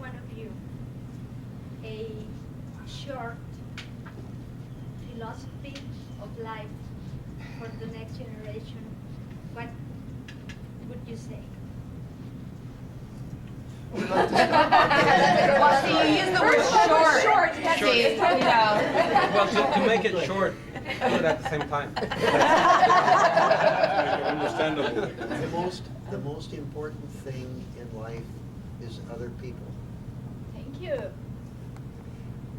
one of you a short philosophy of life for the next generation, what would you say? Well, see, you use the word short. See, you know. Well, to make it short, put it at the same time. Understandable. The most important thing in life is other people. Thank you.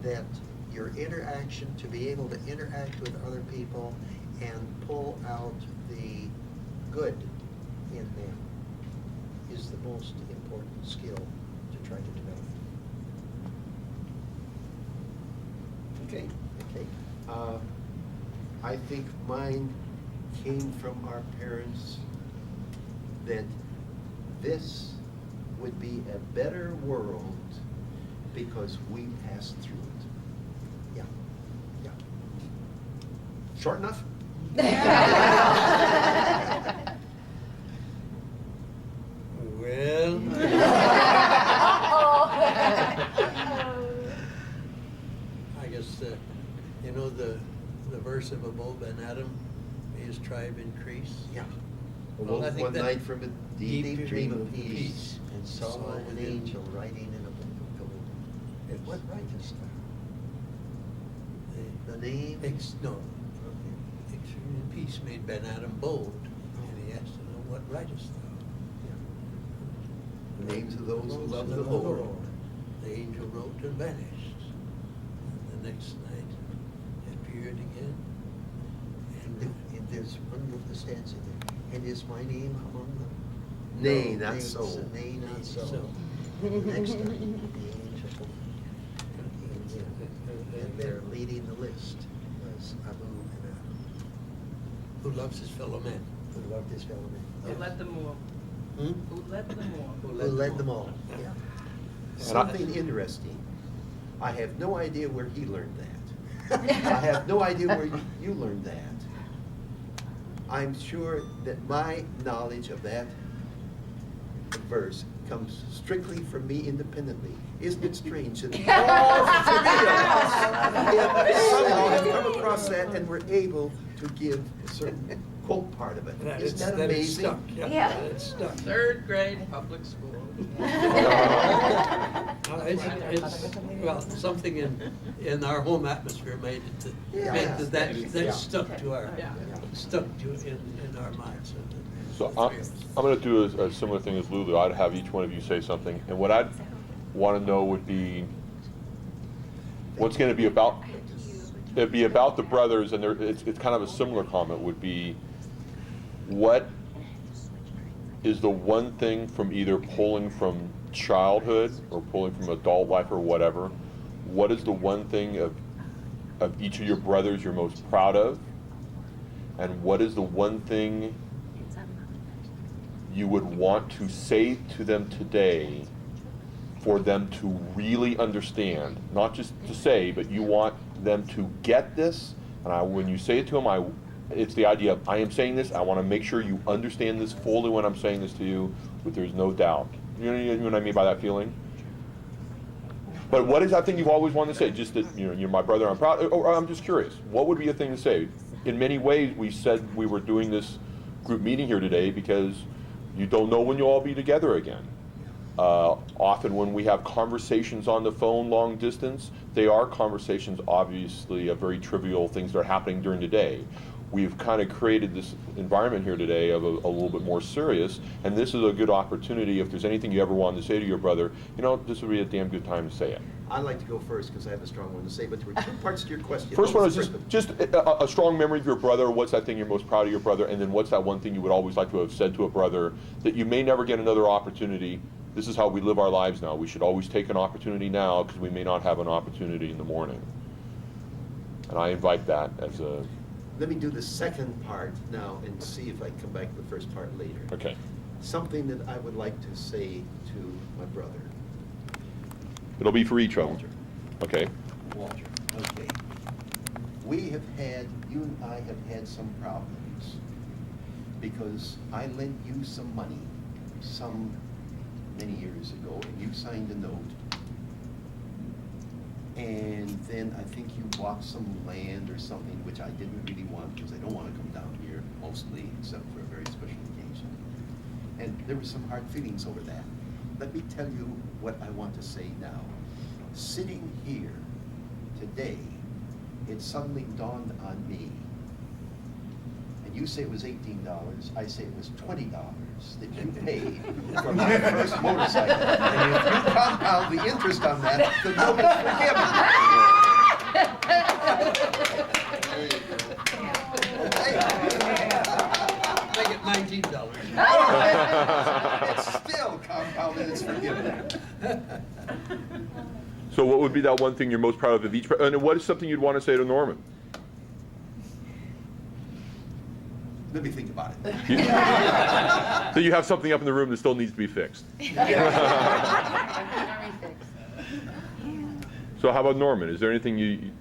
That your interaction, to be able to interact with other people and pull out the good in them is the most important skill to try to develop. Okay. Okay? I think mine came from our parents, that this would be a better world because we passed through it. Yeah. Yeah. Short enough? Well, I guess, you know the verse of Above and Adam, may his tribe increase? Yeah. Well, I think One that night from a deep dream of peace. peace, And saw an angel writing in a book of gold. Yes. What writest thou? The The name? No, extreme peace made Ben Adam bold, and he asked to know, what writest thou? The names of those who love the Lord. The angel wrote and vanished. And the next night appeared again. And there's one of the stanza there. And is my name among them? Nay, No, not so. Nay, not so. So. Next time, the angel. And they're leading the list was Abu and Adam, Who loves his fellow man. who loved his fellow man. Who led them all? Hmm? Who led them all? Who led them all. Yeah. Something interesting. I have no idea where he learned that. I have no idea where you learned that. I'm sure that my knowledge of that verse comes strictly from me independently. Isn't it strange that all three of us somehow have come across that and we're able to give a certain quote part of it? Isn't that That it's amazing? stuck, Yeah. that it's stuck. Third grade public school. It's, well, something in our home atmosphere made it, Yeah. that stuck to our, Yeah. stuck to in our minds. So I'm going to do a similar thing as Lulu. I'd have each one of you say something, and what I'd want to know would be what's going to be about. It'd be about the brothers, and it's kind of a similar comment. Would be what is the one thing from either pulling from childhood or pulling from adult life or whatever? What is the one thing of each of your brothers you're most proud of? And what is the one thing you would want to say to them today for them to really understand? Not just to say, but you want them to get this. And when you say it to them, it's the idea of, I am saying this, I want to make sure you understand this fully when I'm saying this to you, but there's no doubt. You know what I mean by that feeling? But what is that thing you've always wanted to say? Just that, you're my brother, I'm proud, or I'm just curious. What would be a thing to say? In many ways, we said we were doing this group meeting here today because you don't know when you'll all be together again. Often when we have conversations on the phone long distance, they are conversations obviously of very trivial things that are happening during the day. We've kind of created this environment here today of a little bit more serious, and this is a good opportunity. If there's anything you ever wanted to say to your brother, this would be a damn good time to say it. I'd like to go first because I have a strong one to say, but there were two parts to your question. First one is just a strong memory of your brother. What's that thing you're most proud of your brother? And then what's that one thing you would always like to have said to a brother that you may never get another opportunity? This is how we live our lives now. We should always take an opportunity now because we may not have an opportunity in the morning. And I invite that as a... Let me do the second part now and see if I can come back to the first part later. Okay. Something that I would like to say to my brother. It'll be for each of them. Walter. Okay. Walter, okay. You and I have had some problems because I lent you some money many years years ago, and you signed a note. And then I think you bought some land or something, which I didn't really want, because I don't want to come down here mostly, except for a very special occasion. And there were some hard feelings over that. Let me tell you what I want to say now. Sitting here today, it suddenly dawned on me, and you say it was $18, I say it was $20 that you paid for my first motorcycle. And if you compound the interest on that, the note is forgiven. Make it $19. It's still compounded, it's forgiven. So what would be that one thing you're most proud of each? And what is something you'd want to say to Norman? Let me think about it. So you have something up in the room that still needs to be fixed. So how about Norman? Is there anything you?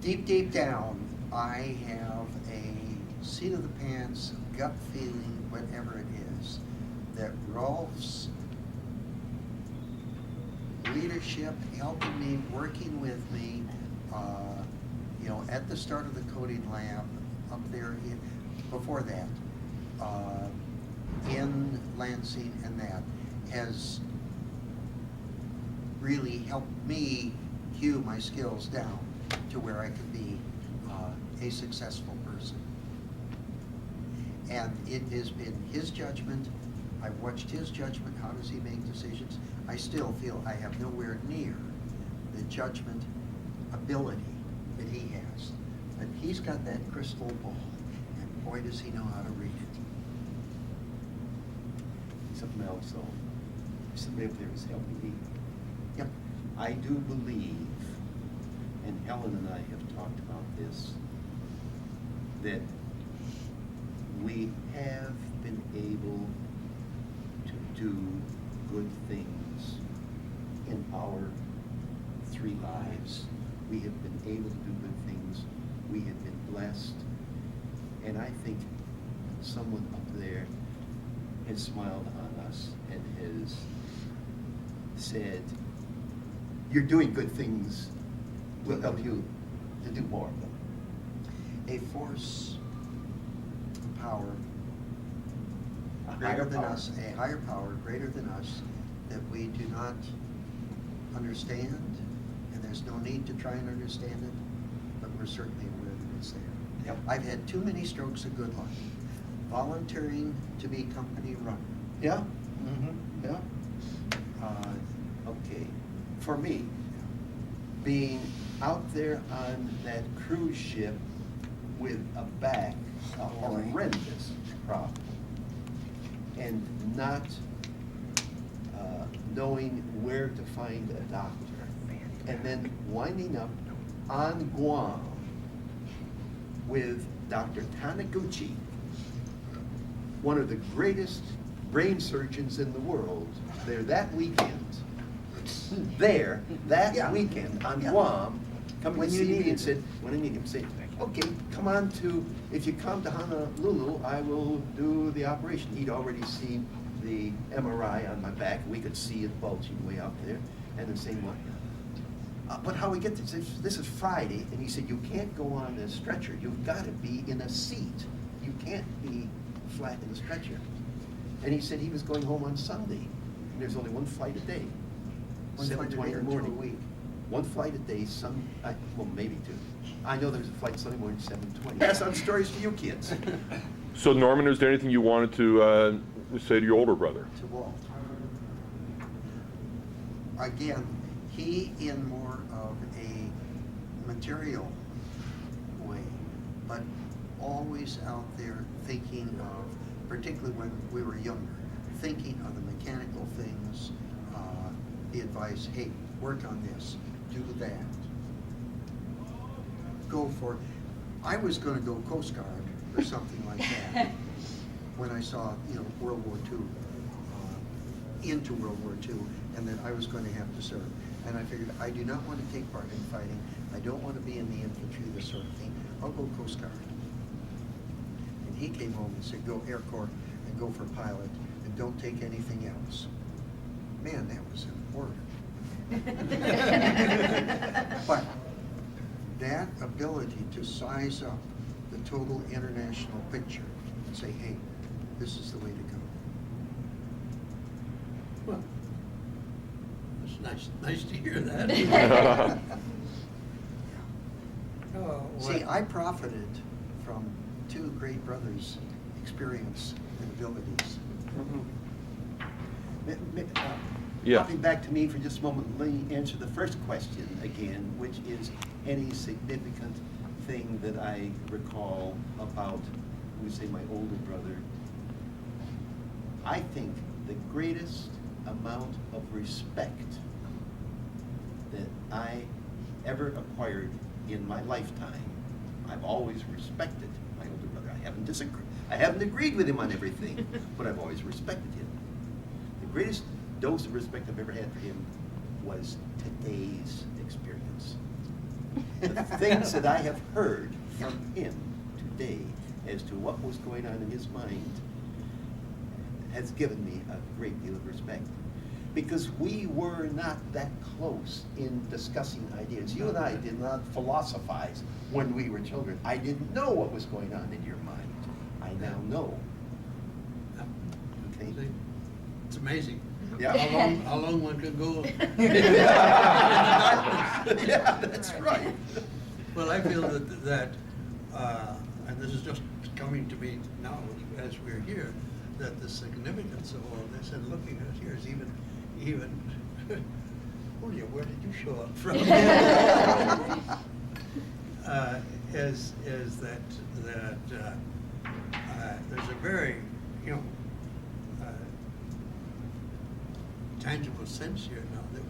Deep down, I have a seat of the pants, gut feeling, whatever it is, that Rolf's leadership, helping me, working with me, at the start of the coding lab, up there, before that, in Lansing and that, has really helped me hew my skills down to where I could be a successful person. And it has been his judgment. I've watched his judgment. How does he make decisions? I still feel I have nowhere near the judgment ability that he has. But he's got that crystal ball, and boy does he know how to read it. Something else though, somebody up there is helping me. Yep. I do believe, and Helen and I have talked about this, that we have been able to do good things in our 3 lives. We have been able to do good things. We have been blessed. And I think someone up there has smiled on us and has said, you're doing good things, we'll help you to do more of them. A force, a power, A greater higher than power. us, a higher power greater than us, that we do not understand, and there's no need to try and understand it, but we're certainly aware that it's there. Yep. I've had too many strokes of good luck, volunteering to be company runner. Yeah? Mm-hmm. Yeah? Okay. For me, being out there on that cruise ship with a back, a horrendous problem, and not knowing where to find a doctor, and then winding up on Guam with Dr. Taniguchi, one of the greatest brain surgeons in the world, there that weekend. Weekend on Guam, coming When to you see me needed and said, when I need him, say, okay, if you come to Honolulu, I will do the operation. He'd already seen the MRI on my back. We could see it bulging way out there, and the same one. But how we get this is Friday, and he said, you can't go on a stretcher. You've got to be in a seat. You can't be flat in a stretcher. And he said he was going home on Sunday, and there's only one flight a day. 7:20 in the morning. A week. One flight a day, well, maybe 2. I know there's a flight Sunday morning, 7:20. Pass on stories to you kids. So Norman, is there anything you wanted to say to your older brother? To Walt. Again, he in more of a material way, but always out there thinking of, particularly when we were younger, thinking of the mechanical things, the advice, hey, work on this, do that. Go for, I was gonna go Coast Guard or something like that when I saw, World War II, into World War II, and that I was going to have to serve. And I figured, I do not want to take part in fighting. I don't want to be in the infantry, this sort of thing. I'll go Coast Guard. he came home and said, go Air Corps and go for pilot and don't take anything else. Man, that was an order. But that ability to size up the total international picture and say, hey, this is the way to go. Well, it's nice to hear that. Oh, See, I profited from two great brothers' experience and abilities. Yes. Hopping back to me for just a moment, let me answer the first question again, which is any significant thing that I recall about, we say, my older brother. I think the greatest amount of respect that I ever acquired in my lifetime, I've always respected my older brother. I haven't agreed with him on everything, but I've always respected him. The greatest dose of respect I've ever had for him was today's experience. The things that I have heard from him today as to what was going on in his mind has given me a great deal of respect. Because we were not that close in discussing ideas. You and I did not philosophize when we were children. I didn't know what was going on in your mind. I now know. Okay? It's amazing. Yeah. How long one can go. Yeah, that's right. Well, I feel that and this is just coming to me now as we're here, that the significance of all this and looking at it here is even, Julia, where did you show up from? Is that there's a very, tangible sense here now that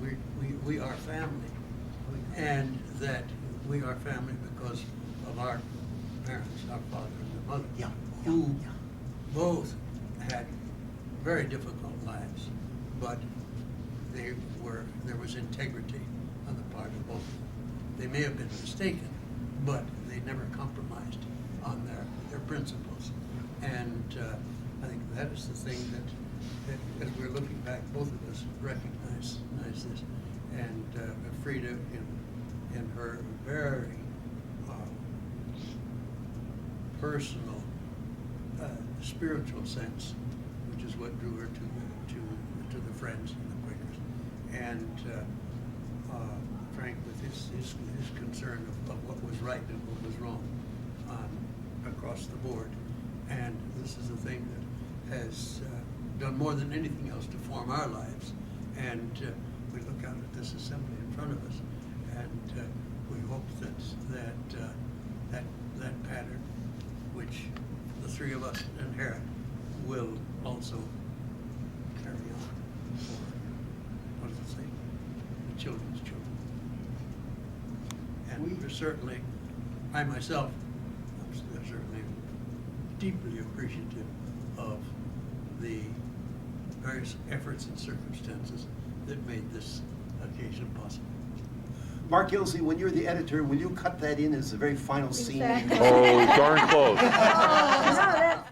we are family, and that we are family because of our parents, our father and our mother, who both had very difficult lives, but there was integrity on the part of both of them. They may have been mistaken, but they never compromised on their principles. And I think that is the thing that as we're looking back, both of us recognize this. And Frida, in her very personal, spiritual sense, which is what drew her to the Friends and the Quakers, and Frank with his concern of what was right and what was wrong across the board. And this is a thing that has done more than anything else to form our lives. And we look out at this assembly in front of us, and we hope that pattern, which the three of us inherit, will also carry on for, what does it say, the children's children. And we're certainly, I myself, I'm certainly deeply appreciative of the various efforts and circumstances that made this occasion possible. Mark Illsley, when you're the editor, will you cut that in as the very final scene? Exactly. Oh, darn close. Oh, no,